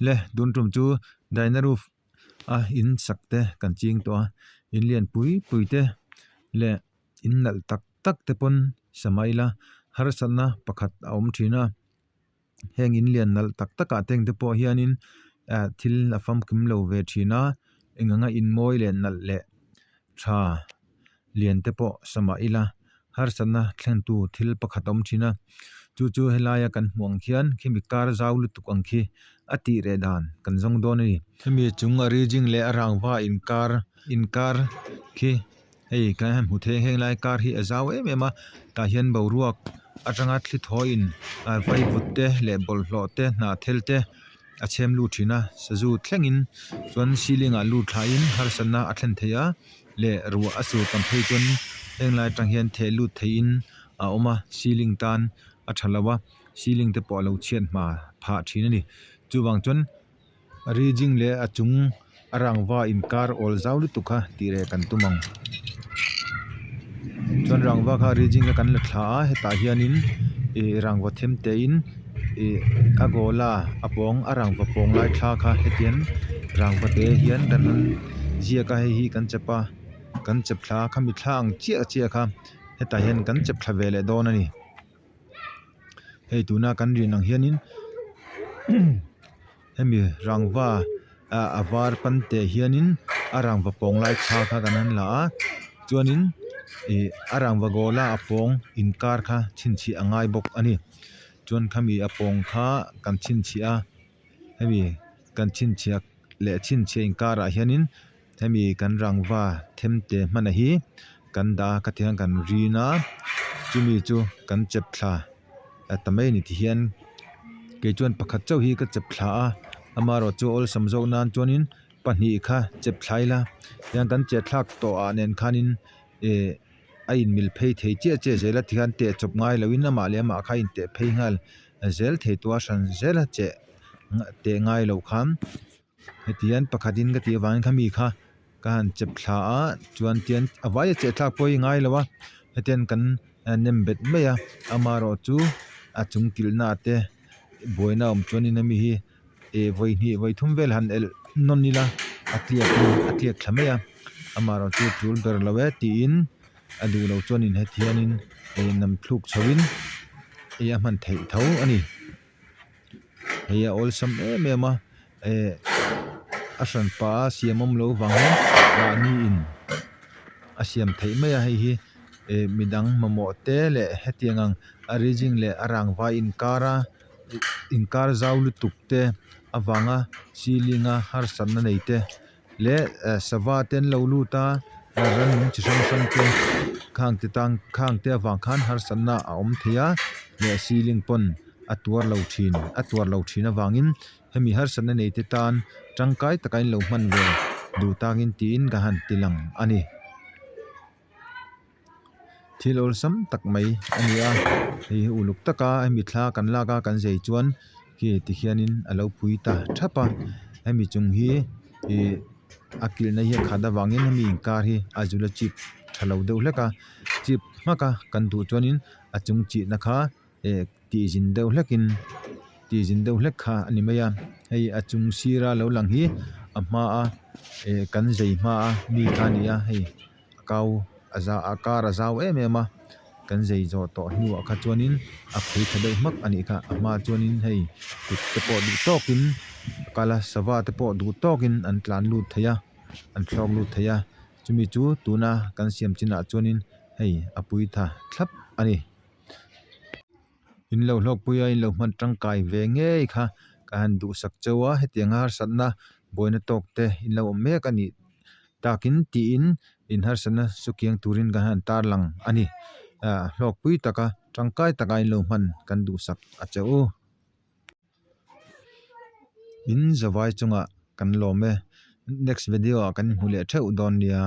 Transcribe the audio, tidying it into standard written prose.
le dun tum chu daina roof a in sakte kan ching to in lian pui te le in nal tak te pon samaila har sanna pakhat a om thina heng in lian nal tak a teng te po hianin thil a fam kim lo ve thina enganga in moi le nal le tha lian te po samaila har sanna thlen tu thil pakhat om thina chu helaya kan hmuang khian khimi kar zau lu tuk ang khi ati re dan kan zong don ni khimi chung a rijing le arangwa in kar khi hei kan han hu the heng lai kar hi azau em a ta hian bo ruak atanga thli thoin a vai vutte le bol hlo te na thel te a chem lu thina sazu thlengin chuan ceiling a lu thlain har sanna a thlen theya le ruwa asu kam phei chun heng lai tang hian the lu thein a oma ceiling tan a thalawa ceiling te po lo chian ma pha thina ni chuwang chun rijing le achung arangwa in kar ol zawlu tukha tire kan tumang chuan rangwa kha rijing kan la thla a heta hianin rangwa them te in agola apong arangwa pong lai thla kha hetian rangwa te hian dan zia ka hi kan chapa kan chep thla khami thlang chia kha heta hian kan chep thla vele don ani hei tuna kan ri nang hianin hemi rangwa avar pante hianin arangwa pong lai thla kha kanan la a chuanin arangwa gola apong inkar kha chinchi angai bok ani chuan khami apong kha kan chinchi a hemi kan chinchi le chinchi inkar a hianin hemi kan rangwa themte mana hi kan da ka thiang kan rina chumi chu kan chep thla tamai ni thi hian ke chuan pakhat chau hi ka chep thla a amaro chu ol samzo nan chuanin pahni kha chep thlaila yang kan che thlak to a nen khanin a in mil phei thei che zela thian te chop ngai lawin ama le ma kha in te phei ngal zel thei tua san zela che te ngai lo kham hetian pakhatin ka ti wang khami kha kan chep thla a chuan tian awai che thlak poi ngai lawa hetian kan nem bet meya amaro chu achung kilna te boina om chuanin ami hi voi thum vel han el nonila atliak thlamaya amaro chu tul ber lawe ti in adu lo chuanin hetianin nam thluk chawin man thei tho ani heya ol sam em a asan pa siamom lo wang ani in asiam thei maya hei hi midang mamo te le hetiangang arijing le arangwa inkar zawlu tukte awanga ceilinga har sanna neite le savaten lo luta ran chi sang te khang te awang khan har sanna a om thia le ceiling pon atwar lo thin awangin hemi har sanna neite tan tangkai takai lo man ve du tangin tin ga han tilang ani thil ol sam tak mai ania hi uluk taka hemi thla kan laka kan zei chuan ki ti hianin alo phui ta thapa hemi chung hi akil na hi khada wangin hemi inkar hi azula chip thalo deuh hleka chip maka kan du chuanin achung chi na kha ti jin deuh hlek kha ani maya hei achung sira lo lang hi ama a kan zei ma a mi khania hei kau aza akara zaw em a kan zei zo to hnu kha chuanin a phui thadeu mak ani kha ama chuanin hei te po du tokin kala sawa te po du tokin an tlan lut thaya an thlok lut thaya chumi chu tuna kan siam china chuanin hei apui tha thlap ani in lo hlok puya in lo man tangkai ve nge kha kan du sak chawa hetianga sanna boina tok te in lo mek ani takin ti in har sanna sukiang turin ga han tar lang ani hlok pui taka tangkai takai lo man kan du sak achau in zawai chunga kan lo me next video kan hule theu don dia